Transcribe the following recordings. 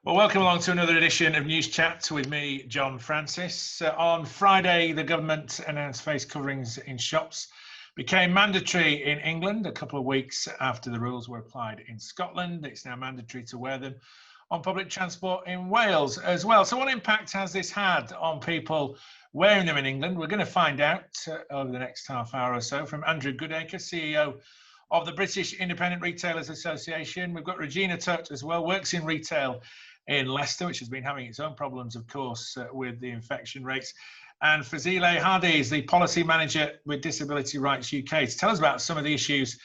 Well, welcome along to another edition of News Chat with me, John Francis. On Friday, the government announced face coverings in shops became mandatory in England a couple of weeks after the rules were applied in Scotland. It's now mandatory to wear them on public transport in Wales as well. So what impact has this had on people wearing them in England? We're going to find out over the next half hour or so from Andrew Goodacre, CEO of the British Independent Retailers Association. We've got Regina Toth as well, works in retail in Leicester, which has been having its own problems, of course, with the infection rates. And Fazilet, Hadi is the policy manager with Disability Rights UK to tell us about some of the issues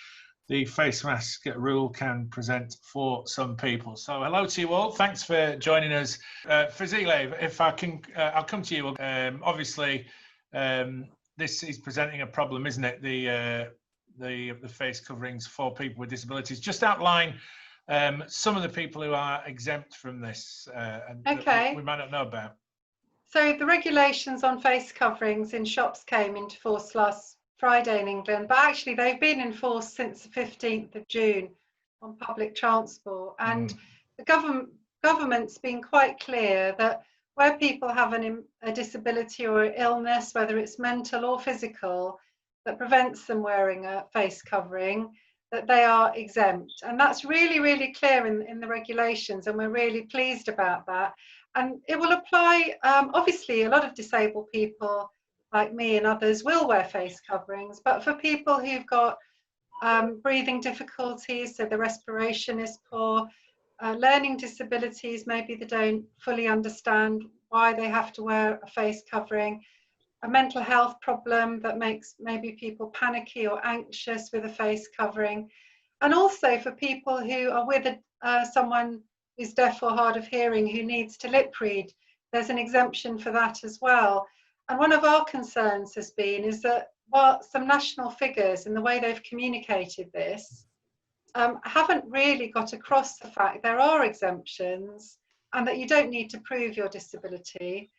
the face mask rule can present for some people. So hello to you all. Thanks for joining us. Fazilet, if I can, I'll come to you. Obviously, this is presenting a problem, isn't it? The face coverings for people with disabilities. Just outline some of the people who are exempt from this and that we might not know about. So the regulations on face coverings in shops came into force last Friday in England, but actually they've been in force since the 15th of June on public transport. And the government's been quite clear that where people have a disability or illness, whether it's mental or physical, that prevents them wearing a face covering, that they are exempt. And that's really, really clear in the regulations, and we're really pleased about that. And it will apply, obviously, a lot of disabled people like me and others will wear face coverings, but for people who've got breathing difficulties, so the respiration is poor, learning disabilities, maybe they don't fully understand why they have to wear a face covering, a mental health problem that makes maybe people panicky or anxious with a face covering, and also for people who are with someone who's deaf or hard of hearing who needs to lip read, there's an exemption for that as well. And one of our concerns has been is that while some national figures and the way they've communicated this haven't really got across the fact there are exemptions and that you don't need to prove your disability.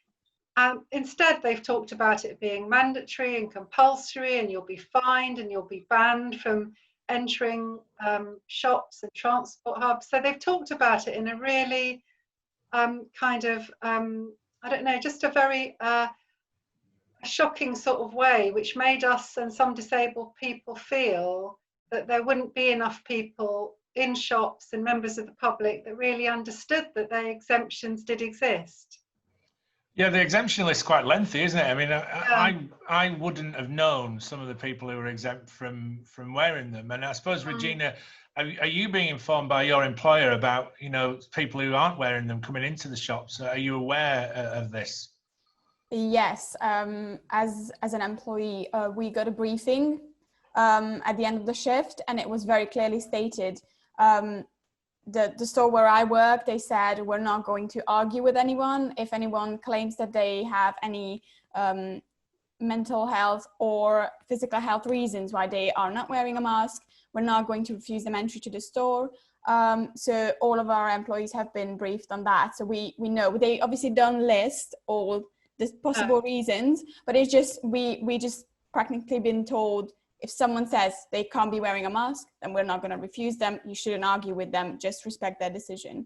Instead, they've talked about it being mandatory and compulsory, and you'll be fined and you'll be banned from entering shops and transport hubs. So they've talked about it in a really kind of, I don't know, just a very shocking sort of way, which made us and some disabled people feel that there wouldn't be enough people in shops and members of the public that really understood that their exemptions did exist. Yeah, the exemption list is quite lengthy, isn't it? I mean, I wouldn't have known some of the people who were exempt from wearing them. And I suppose, Regina, are you being informed by your employer about, you know, people who aren't wearing them coming into the shops? Are you aware of this? Yes, as an employee, we got a briefing at the end of the shift, and it was very clearly stated. The store where I work, they said we're not going to argue with anyone. If anyone claims that they have any mental health or physical health reasons why they are not wearing a mask, we're not going to refuse them entry to the store. So all of our employees have been briefed on that. So we know they obviously don't list all the possible reasons, but it's just we just practically been told, if someone says they can't be wearing a mask, then we're not going to refuse them. You shouldn't argue with them. Just respect their decision.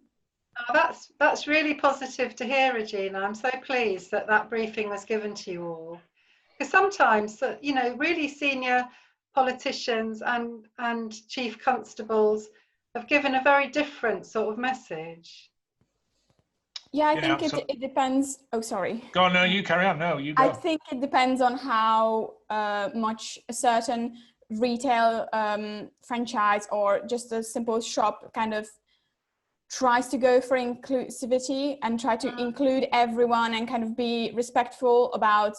Oh, that's really positive to hear, Regina. I'm so pleased that that briefing was given to you all. Because sometimes, you know, really senior politicians and chief constables have given a very different sort of message. Yeah, I think it depends. Oh, sorry. Go on, no, you carry on. No, you go. I think it depends on how much a certain retail franchise or just a simple shop kind of tries to go for inclusivity and try to include everyone and kind of be respectful about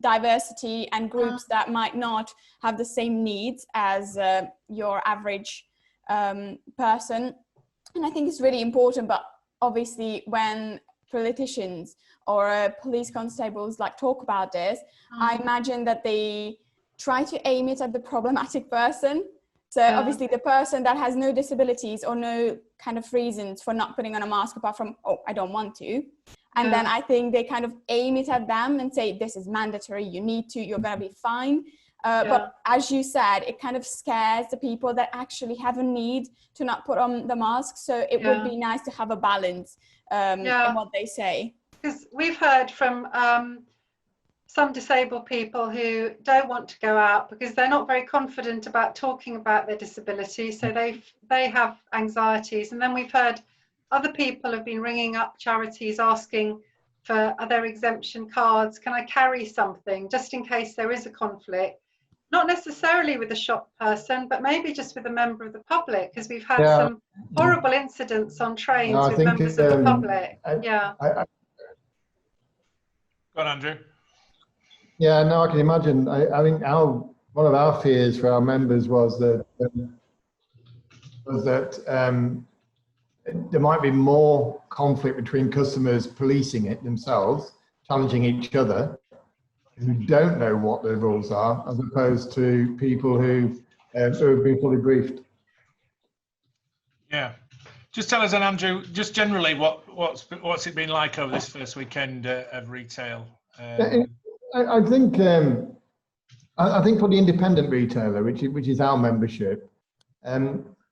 diversity and groups that might not have the same needs as your average person. And I think it's really important, but obviously when politicians or police constables like talk about this, I imagine that they try to aim it at the problematic person. So obviously the person that has no disabilities or no kind of reasons for not putting on a mask apart from, oh, I don't want to. And then I think they kind of aim it at them and say, this is mandatory, you need to, you're going to be fine. But as you said, it kind of scares the people that actually have a need to not put on the mask. So it would be nice to have a balance in what they say. Because we've heard from some disabled people who don't want to go out because they're not very confident about talking about their disability. So they have anxieties. And then we've heard other people have been ringing up charities asking for their exemption cards. Can I carry something just in case there is a conflict? Not necessarily with a shop person, but maybe just with a member of the public, because we've had some horrible incidents on trains with members of the public. Go on, Andrew. Yeah, no, I can imagine. I think one of our fears for our members was that there might be more conflict between customers policing it themselves, challenging each other, who don't know what the rules are, as opposed to people who have been fully briefed. Yeah, just tell us, Andrew, just generally what's it been like over this first weekend of retail? I think for the independent retailer, which is our membership,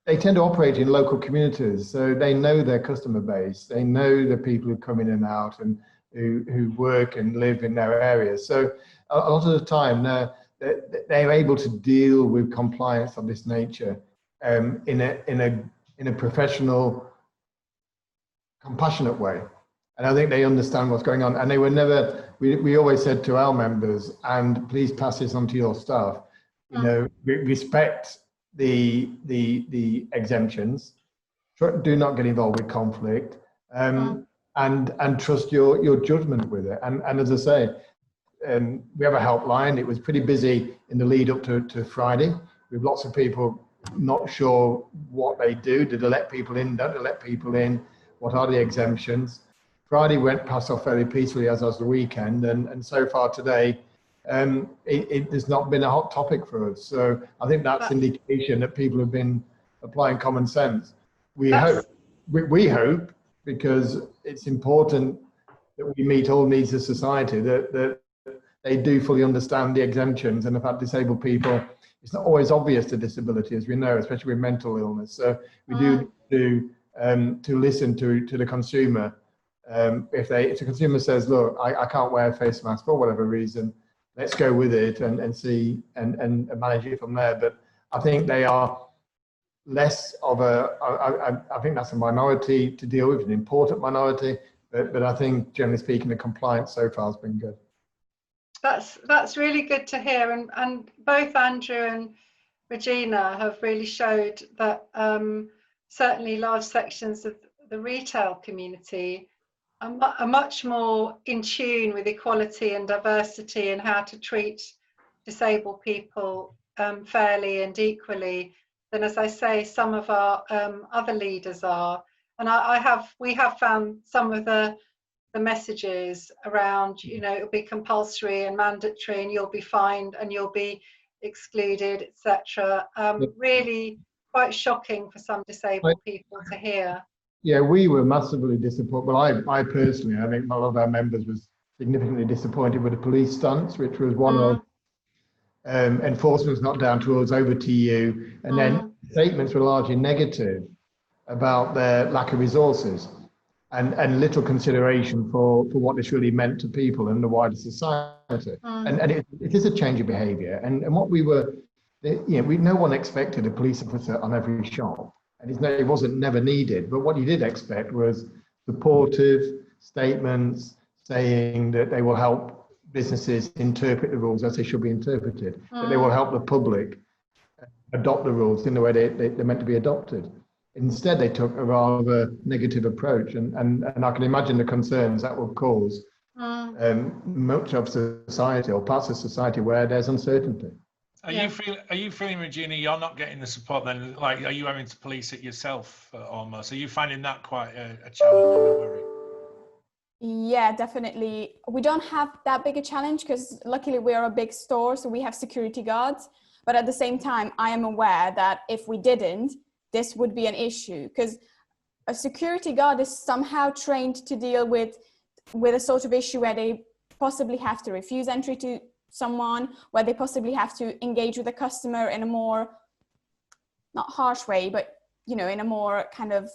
they tend to operate in local communities, so they know their customer base, they know the people who come in and out and who work and live in their areas. So a lot of the time they're able to deal with compliance of this nature in a professional, compassionate way. And I think they understand what's going on. And they were never, we always said to our members, and please pass this on to your staff, you know, respect the exemptions, do not get involved with conflict, and trust your judgment with it. And as I say, we have a helpline. It was pretty busy in the lead up to Friday, with lots of people not sure what they do. Do they let people in? Don't they let people in? What are the exemptions? Friday went past off very peacefully, as was the weekend, and so far today, it has not been a hot topic for us. So I think that's indication that people have been applying common sense. We hope, because it's important that we meet all needs of society, that they do fully understand the exemptions, and the fact disabled people, it's not always obvious to disability, as we know, especially with mental illness. So we do to listen to the consumer. If the consumer says, look, I can't wear a face mask for whatever reason, let's go with it and see and manage it from there. But I think they are less of I think that's a minority to deal with, an important minority, but I think generally speaking, the compliance so far has been good. That's really good to hear, and both Andrew and Regina have really showed that certainly large sections of the retail community are much more in tune with equality and diversity and how to treat disabled people fairly and equally than, as I say, some of our other leaders are. And we have found some of the messages around, you know, it'll be compulsory and mandatory and you'll be fined and you'll be excluded, etc. Really quite shocking for some disabled people to hear. Yeah, we were massively disappointed. Well, I personally, I think a lot of our members was significantly disappointed with the police stance, which was one of enforcement's not down to us, over to you. And then statements were largely negative about their lack of resources and little consideration for what this really meant to people and the wider society. And it is a change of behaviour. And what we were, no one expected a police officer on every shop. And it wasn't never needed, but what you did expect was supportive statements saying that they will help businesses interpret the rules as they should be interpreted, that they will help the public adopt the rules in the way they're meant to be adopted. Instead, they took a rather negative approach, and I can imagine the concerns that will cause much of society or parts of society where there's uncertainty. Are you feeling, Regina, you're not getting the support then? Like, are you having to police it yourself almost? Are you finding that quite a challenge and a worry? Yeah, definitely. We don't have that big a challenge because luckily we're a big store, so we have security guards. But at the same time, I am aware that if we didn't, this would be an issue because a security guard is somehow trained to deal with a sort of issue where they possibly have to refuse entry to someone, where they possibly have to engage with the customer in a more, not harsh way, but, you know, in a more kind of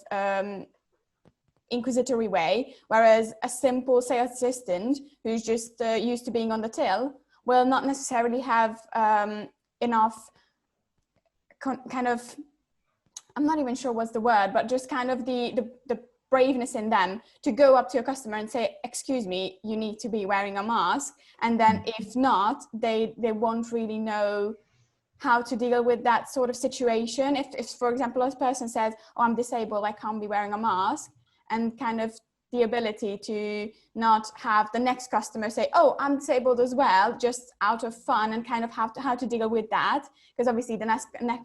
inquisitory way, whereas a simple sales assistant who's just used to being on the till will not necessarily have enough kind of, I'm not even sure what's the word, but just kind of the braveness in them to go up to a customer and say, excuse me, you need to be wearing a mask. And then if not, they won't really know how to deal with that sort of situation. If for example, a person says, oh, I'm disabled, I can't be wearing a mask, and kind of the ability to not have the next customer say, oh, I'm disabled as well, just out of fun, and kind of how to deal with that. Because obviously the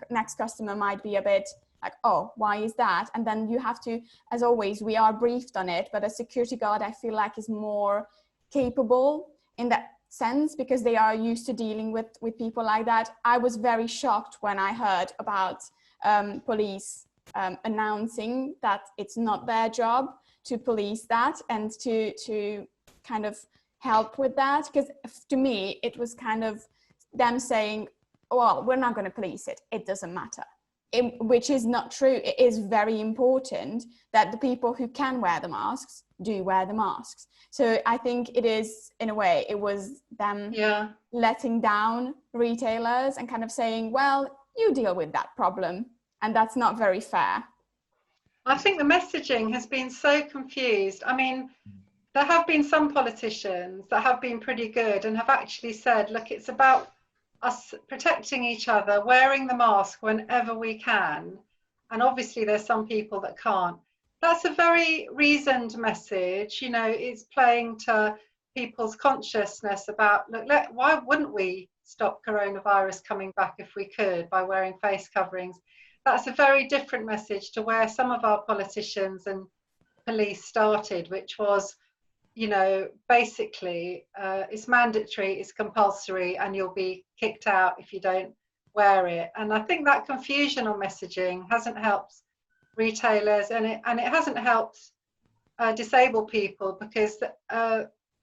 next customer might be a bit like, oh, why is that? And then you have to, as always, we are briefed on it, but a security guard, I feel like, is more capable in that sense, because they are used to dealing with people like that. I was very shocked when I heard about police announcing that it's not their job to police that and to kind of help with that, because to me it was kind of them saying, well, we're not going to police it, it doesn't matter. Which is not true. It is very important that the people who can wear the masks do wear the masks. So I think it is, in a way, it was them letting down retailers and kind of saying, well, you deal with that problem. And that's not very fair. I think the messaging has been so confused. I mean, there have been some politicians that have been pretty good and have actually said, look, it's about us protecting each other, wearing the mask whenever we can. And obviously there's some people that can't. That's a very reasoned message. You know, it's playing to people's consciousness about, look, why wouldn't we stop coronavirus coming back if we could by wearing face coverings? That's a very different message to where some of our politicians and police started, which was, you know, basically it's mandatory, it's compulsory, and you'll be kicked out if you don't wear it. And I think that confusion on messaging hasn't helped retailers, and it hasn't helped disabled people, because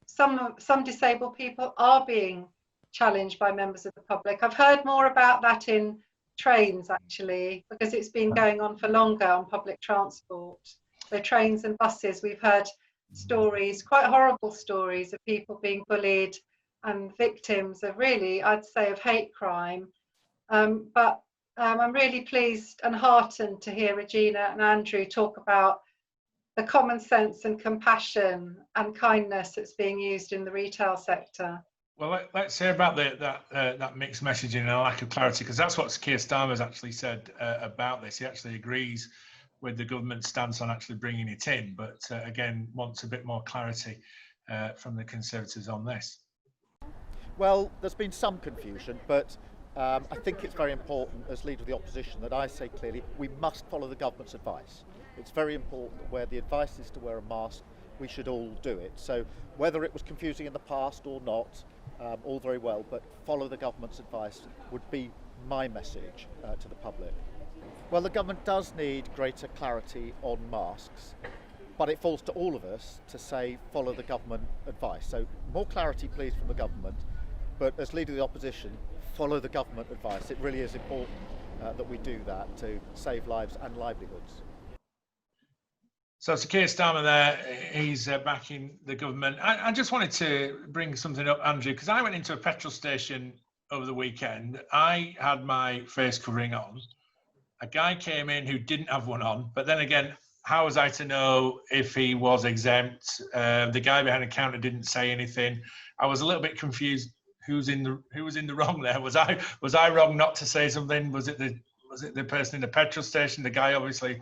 some disabled people are being challenged by members of the public. I've heard more about that in trains, actually, because it's been going on for longer on public transport. So trains and buses, we've heard stories, quite horrible stories, of people being bullied and victims of, really, I'd say, of hate crime. But I'm really pleased and heartened to hear Regina and Andrew talk about the common sense and compassion and kindness that's being used in the retail sector. Well, let's hear about that mixed messaging and a lack of clarity, because that's what Keir Starmer's actually said about this. He actually agrees with the government's stance on actually bringing it in, but again, wants a bit more clarity from the Conservatives on this. Well, there's been some confusion, but I think it's very important, as Leader of the Opposition, that I say clearly we must follow the government's advice. It's very important that where the advice is to wear a mask, we should all do it. So whether it was confusing in the past or not, all very well, but follow the government's advice would be my message to the public. Well, the government does need greater clarity on masks, but it falls to all of us to say follow the government advice. So more clarity, please, from the government, but as Leader of the Opposition, follow the government advice. It really is important that we do that to save lives and livelihoods. So Keir Starmer there, he's backing the government. I just wanted to bring something up, Andrew, because I went into a petrol station over the weekend. I had my face covering on. A guy came in who didn't have one on, but then again, how was I to know if he was exempt? The guy behind the counter didn't say anything. I was a little bit confused. Who was in the wrong there? Was I wrong not to say something? Was it the person in the petrol station? The guy obviously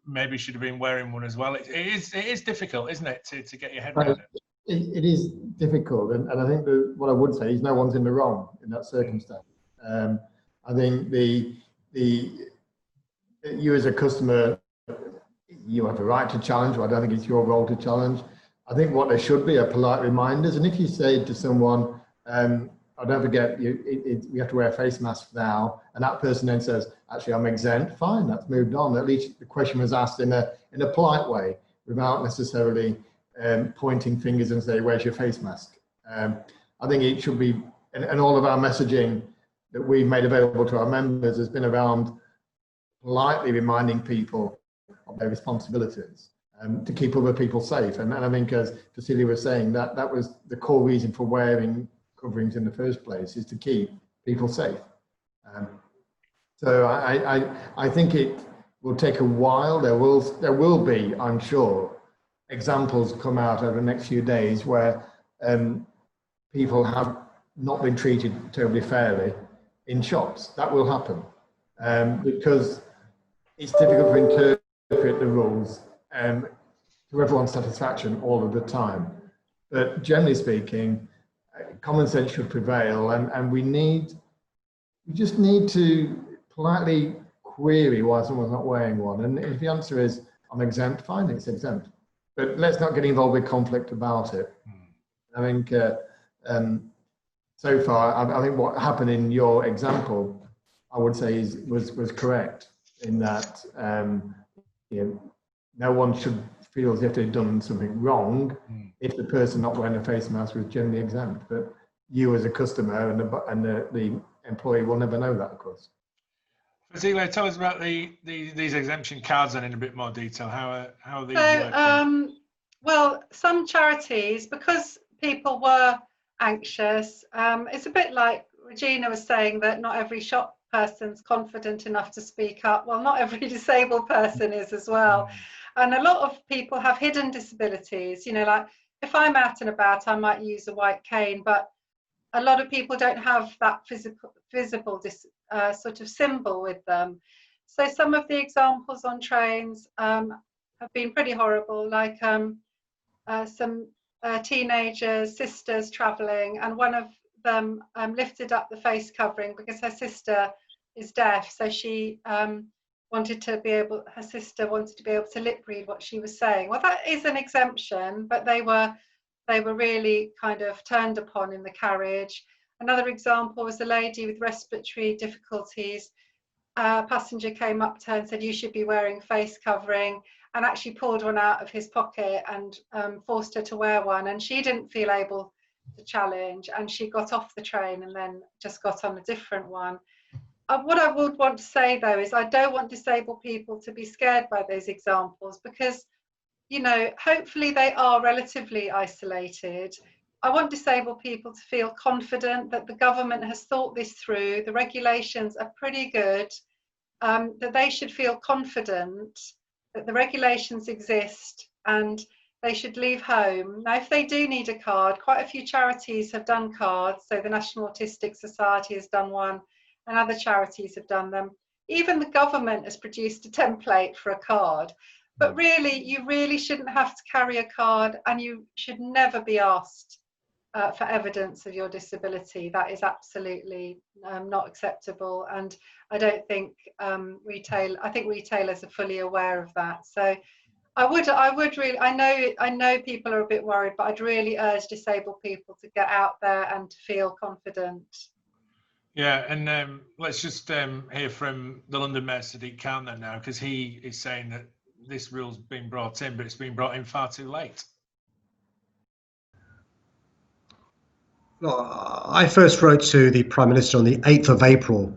maybe should have been wearing one as well. It is difficult, isn't it, to get your head around it? It is difficult, and I think what I would say is no one's in the wrong in that circumstance. I think you as a customer, you have a right to challenge, but I don't think it's your role to challenge. I think what there should be are polite reminders, and if you say to someone, oh, don't forget, we have to wear a face mask now, and that person then says, actually, I'm exempt, fine, that's moved on. At least the question was asked in a polite way, without necessarily pointing fingers and say, where's your face mask? I think it should be, and all of our messaging that we've made available to our members has been around politely reminding people of their responsibilities to keep other people safe. And I think, as Fazilet was saying, that was the core reason for wearing coverings in the first place, is to keep people safe. So I think it will take a while. There will be, I'm sure, examples come out over the next few days where people have not been treated terribly fairly in shops. That will happen because it's difficult to interpret the rules to everyone's satisfaction all of the time. But generally speaking, common sense should prevail, and we just need to politely query why someone's not wearing one. And if the answer is, I'm exempt, fine, it's exempt. But let's not get involved with conflict about it. I think so far, I think what happened in your example, I would say was correct in that no one should feel as if they've done something wrong if the person not wearing a face mask was generally exempt. But you as a customer and the employee will never know that, of course. Fazilet, tell us about these exemption cards then in a bit more detail. How are these working? Well, some charities, because people were anxious, it's a bit like Regina was saying, that not every shop person's confident enough to speak up. Well, not every disabled person is as well. And a lot of people have hidden disabilities. You know, like if I'm out and about, I might use a white cane, but a lot of people don't have that visible sort of symbol with them. So some of the examples on trains have been pretty horrible, like some teenagers, sisters travelling, and one of them lifted up the face covering because her sister is deaf, so she her sister wanted to be able to lip read what she was saying. Well, that is an exemption, but they were really kind of turned upon in the carriage. Another example was a lady with respiratory difficulties. A passenger came up to her and said, you should be wearing face covering, and actually pulled one out of his pocket and forced her to wear one. And she didn't feel able to challenge, and she got off the train and then just got on a different one. What I would want to say though is I don't want disabled people to be scared by those examples, because, you know, hopefully they are relatively isolated. I want disabled people to feel confident that the government has thought this through. The regulations are pretty good, that they should feel confident that the regulations exist and they should leave home. Now, if they do need a card, quite a few charities have done cards. So the National Autistic Society has done one, and other charities have done them. Even the government has produced a template for a card. But really, you really shouldn't have to carry a card, and you should never be asked for evidence of your disability. That is absolutely not acceptable. And I don't think I think retailers are fully aware of that. So I would really, I know people are a bit worried, but I'd really urge disabled people to get out there and to feel confident. Yeah, and let's just hear from the London Mayor Sadiq Khan then now, because he is saying that this rule's been brought in, but it's been brought in far too late. I first wrote to the Prime Minister on the 8th of April,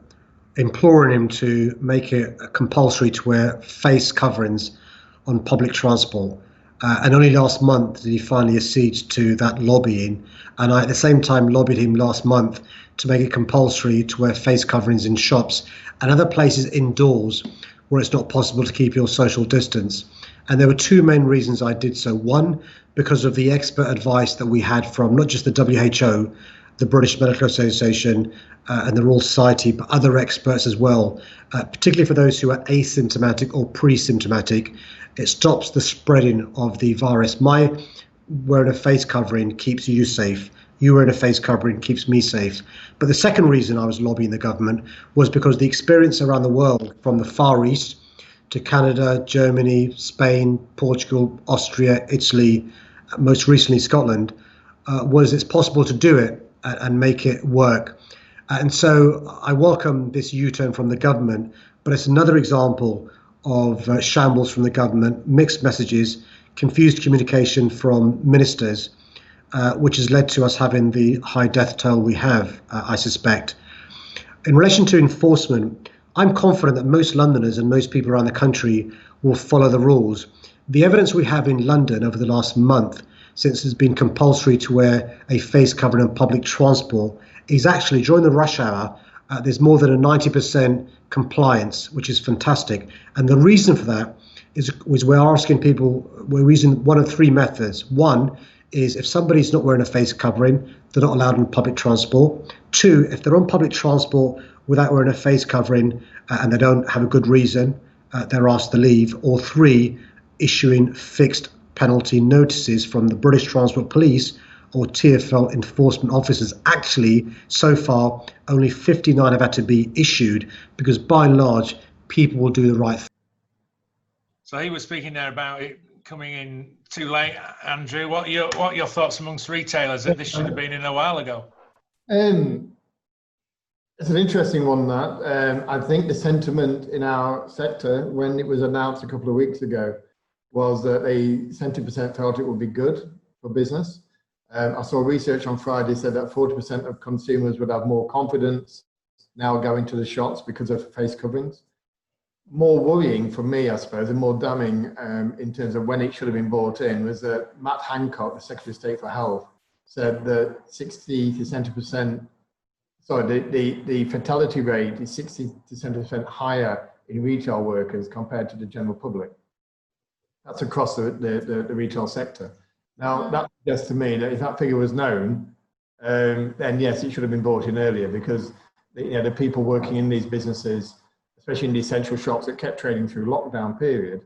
imploring him to make it compulsory to wear face coverings on public transport. And only last month did he finally accede to that lobbying. And I, at the same time, lobbied him last month to make it compulsory to wear face coverings in shops and other places indoors where it's not possible to keep your social distance. And there were two main reasons I did so. One, because of the expert advice that we had from not just the WHO, the British Medical Association and the Royal Society, but other experts as well, particularly for those who are asymptomatic or pre-symptomatic. It stops the spreading of the virus. My wearing a face covering keeps you safe. You wearing a face covering keeps me safe. But the second reason I was lobbying the government was because the experience around the world, from the Far East to Canada, Germany, Spain, Portugal, Austria, Italy, most recently Scotland, was it's possible to do it and make it work. And so I welcome this U-turn from the government, but it's another example of shambles from the government, mixed messages, confused communication from ministers. which has led to us having the high death toll we have, I suspect. In relation to enforcement, I'm confident that most Londoners and most people around the country will follow the rules. The evidence we have in London over the last month, since it's been compulsory to wear a face covering on public transport, is actually during the rush hour, there's more than a 90% compliance, which is fantastic. And the reason for that is we're asking people, we're using one of three methods. One is if somebody's not wearing a face covering, they're not allowed on public transport. Two, if they're on public transport without wearing a face covering and they don't have a good reason, they're asked to leave. Or three, issuing fixed penalty notices from the British Transport Police or TfL enforcement officers. Actually, so far, only 59 have had to be issued because by and large, people will do the right thing. So he was speaking there about it coming in too late. Andrew, what are your thoughts amongst retailers that this should have been in a while ago? It's an interesting one, that. I think the sentiment in our sector when it was announced a couple of weeks ago was that 70% felt it would be good for business. I saw research on Friday said that 40% of consumers would have more confidence now going to the shops because of face coverings. More worrying for me, I suppose, and more damning in terms of when it should have been brought in was that Matt Hancock, the Secretary of State for Health, said that 60 to 70%, the fatality rate is 60 to 70% higher in retail workers compared to the general public. That's across the retail sector. Now, that suggests to me that if that figure was known, then yes, it should have been brought in earlier, because the people working in these businesses, especially in the essential shops that kept trading through lockdown period,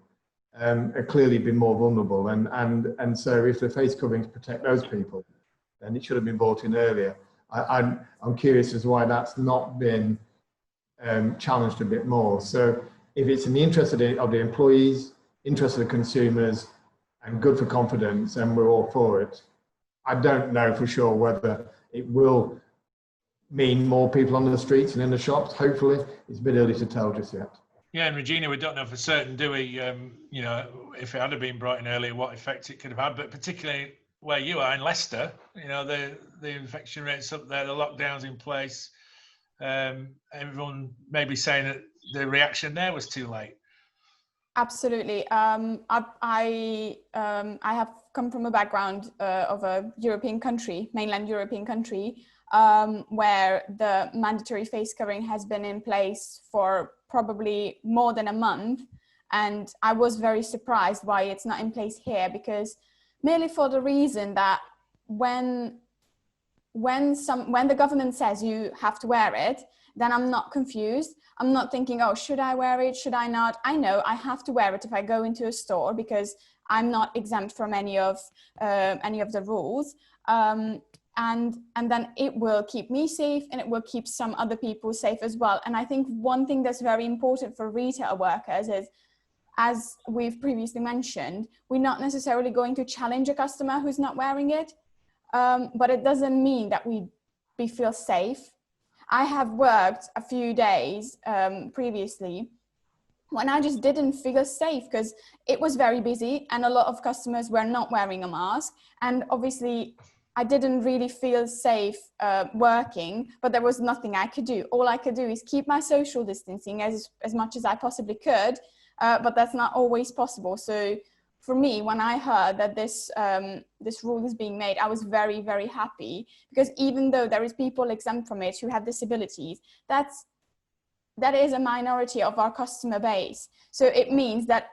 have clearly been more vulnerable. And so if the face coverings protect those people, then it should have been brought in earlier. I'm curious as to why that's not been challenged a bit more. So if it's in the interest of the employees, interest of the consumers, and good for confidence, and we're all for it, I don't know for sure whether it will mean more people on the streets and in the shops. Hopefully, it's a bit early to tell just yet. Yeah, and Regina, we don't know for certain, do we? If it had been brought in earlier, what effect it could have had. But particularly where you are in Leicester, the infection rates up there, the lockdowns in place. Everyone may be saying that the reaction there was too late. Absolutely. I have come from a background of a European country, mainland European country, where the mandatory face covering has been in place for probably more than a month. And I was very surprised why it's not in place here, because merely for the reason that when the government says you have to wear it, then I'm not confused. I'm not thinking, oh, should I wear it? Should I not? I know I have to wear it if I go into a store, because I'm not exempt from any of the rules. And then it will keep me safe, and it will keep some other people safe as well. And I think one thing that's very important for retail workers is, as we've previously mentioned, we're not necessarily going to challenge a customer who's not wearing it, but it doesn't mean that we feel safe. I have worked a few days previously when I just didn't feel safe, because it was very busy and a lot of customers were not wearing a mask. And obviously I didn't really feel safe working, but there was nothing I could do. All I could do is keep my social distancing as much as I possibly could, but that's not always possible. So for me, when I heard that this rule is being made, I was very, very happy, because even though there is people exempt from it who have disabilities, that is a minority of our customer base. So it means that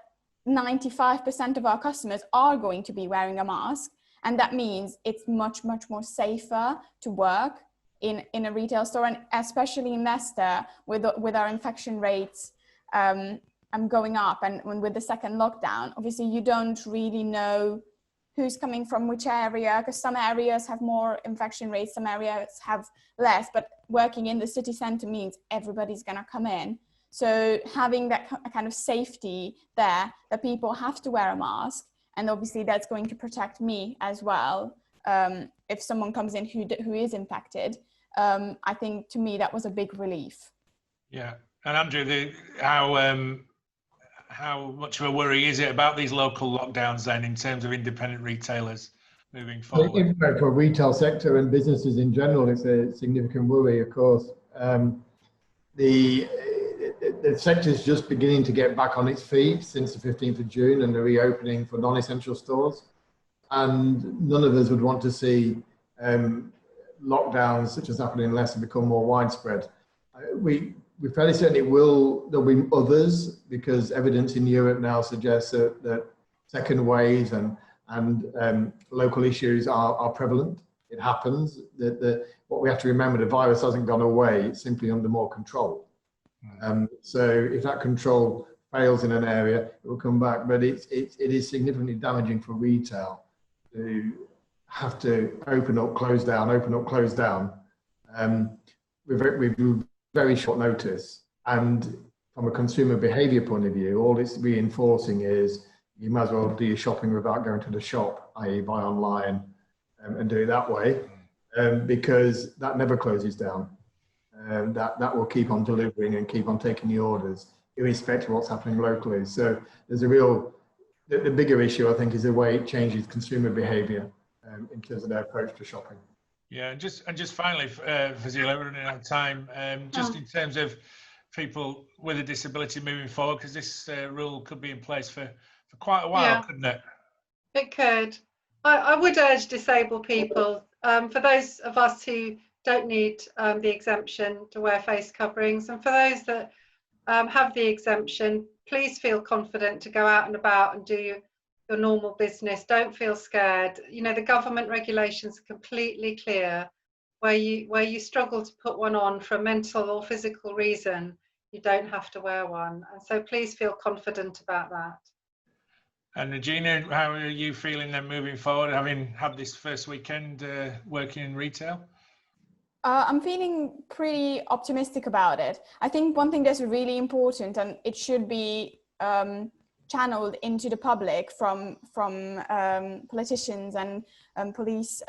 95% of our customers are going to be wearing a mask, and that means it's much, much more safer to work in a retail store, and especially in Leicester with our infection rates going up, and with the second lockdown, obviously you don't really know who's coming from which area, because some areas have more infection rates, some areas have less, but working in the city centre means everybody's going to come in. So having that kind of safety there, that people have to wear a mask, and obviously that's going to protect me as well if someone comes in who is infected, I think to me that was a big relief. Yeah, and Andrew, how much of a worry is it about these local lockdowns then, in terms of independent retailers moving forward? For retail sector and businesses in general, it's a significant worry, of course. The sector is just beginning to get back on its feet since the 15th of June and the reopening for non-essential stores. And none of us would want to see lockdowns such as happening in Leicester become more widespread. We fairly certainly there'll be others, because evidence in Europe now suggests that second waves and local issues are prevalent. It happens. What we have to remember, the virus hasn't gone away, it's simply under more control. So if that control fails in an area, it will come back. But it is significantly damaging for retail to have to open up, close down, with very short notice. And from a consumer behaviour point of view, all it's reinforcing is you might as well do your shopping without going to the shop, i.e. buy online and do it that way, because that never closes down. That will keep on delivering and keep on taking the orders, irrespective of what's happening locally. So there's the bigger issue, I think, is the way it changes consumer behaviour in terms of their approach to shopping. Yeah, and just finally, Fazilet, we're running out of time, just in terms of people with a disability moving forward, because this rule could be in place for quite a while, couldn't it? It could. I would urge disabled people, for those of us who don't need the exemption, to wear face coverings, and for those that have the exemption, please feel confident to go out and about and do your normal business. Don't feel scared. You know, the government regulations are completely clear. Where you struggle to put one on for a mental or physical reason, you don't have to wear one. And so please feel confident about that. And Regina, how are you feeling then moving forward, having had this first weekend working in retail? I'm feeling pretty optimistic about it. I think one thing that's really important, and it should be channeled into the public from politicians and police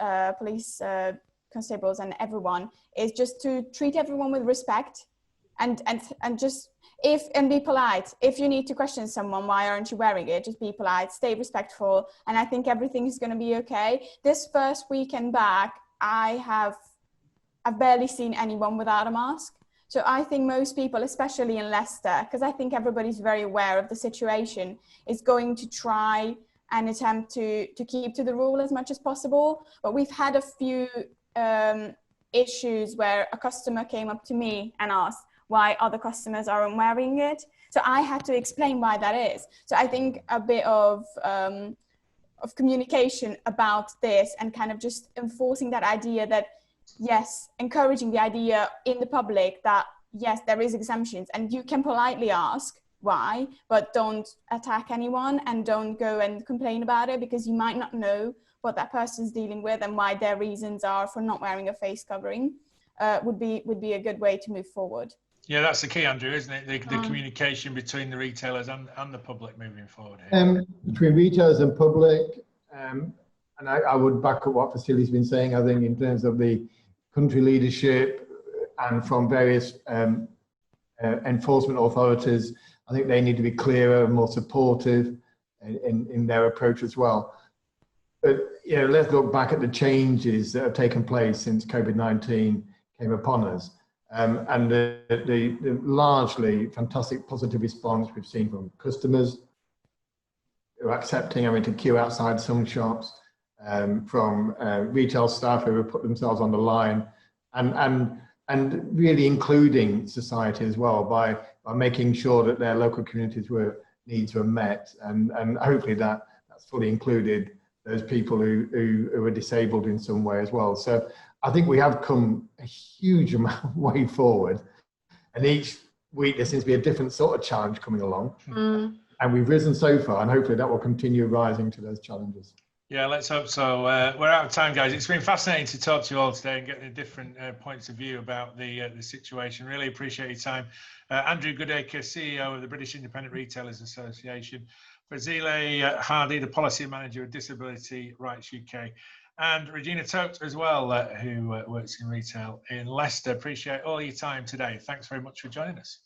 constables and everyone, is just to treat everyone with respect and just be polite. If you need to question someone, why aren't you wearing it? Just be polite, stay respectful, and I think everything is going to be okay. This first weekend back, I've barely seen anyone without a mask. So I think most people, especially in Leicester, because I think everybody's very aware of the situation, is going to try and attempt to keep to the rule as much as possible. But we've had a few issues where a customer came up to me and asked why other customers aren't wearing it. So I had to explain why that is. So I think a bit of communication about this, and kind of just enforcing that idea that, yes, encouraging the idea in the public that, yes, there is exemptions and you can politely ask why, but don't attack anyone and don't go and complain about it, because you might not know what that person's dealing with and why their reasons are for not wearing a face covering, would be a good way to move forward. Yeah, that's the key, Andrew, isn't it? The communication between the retailers and the public moving forward here. Between retailers and public, and I would back up what Fazilet's been saying, I think, in terms of the country leadership and from various enforcement authorities. I think they need to be clearer and more supportive in their approach as well. But you know, let's look back at the changes that have taken place since COVID-19 came upon us, and the largely fantastic positive response we've seen from customers who are accepting having to queue outside some shops, from retail staff who have put themselves on the line, and really including society as well by making sure that their local communities needs were met, and hopefully that's fully included those people who are disabled in some way as well. So I think we have come a huge amount of way forward, and each week there seems to be a different sort of challenge coming along. And we've risen so far, and hopefully that will continue rising to those challenges. Yeah, let's hope so. We're out of time, guys. It's been fascinating to talk to you all today and get the different points of view about the situation. Really appreciate your time. Andrew Goodacre, CEO of the British Independent Retailers Association. Fazilet Hadi, the Policy Manager of Disability Rights UK. And Regina Toth as well, who works in retail in Leicester. Appreciate all your time today. Thanks very much for joining us.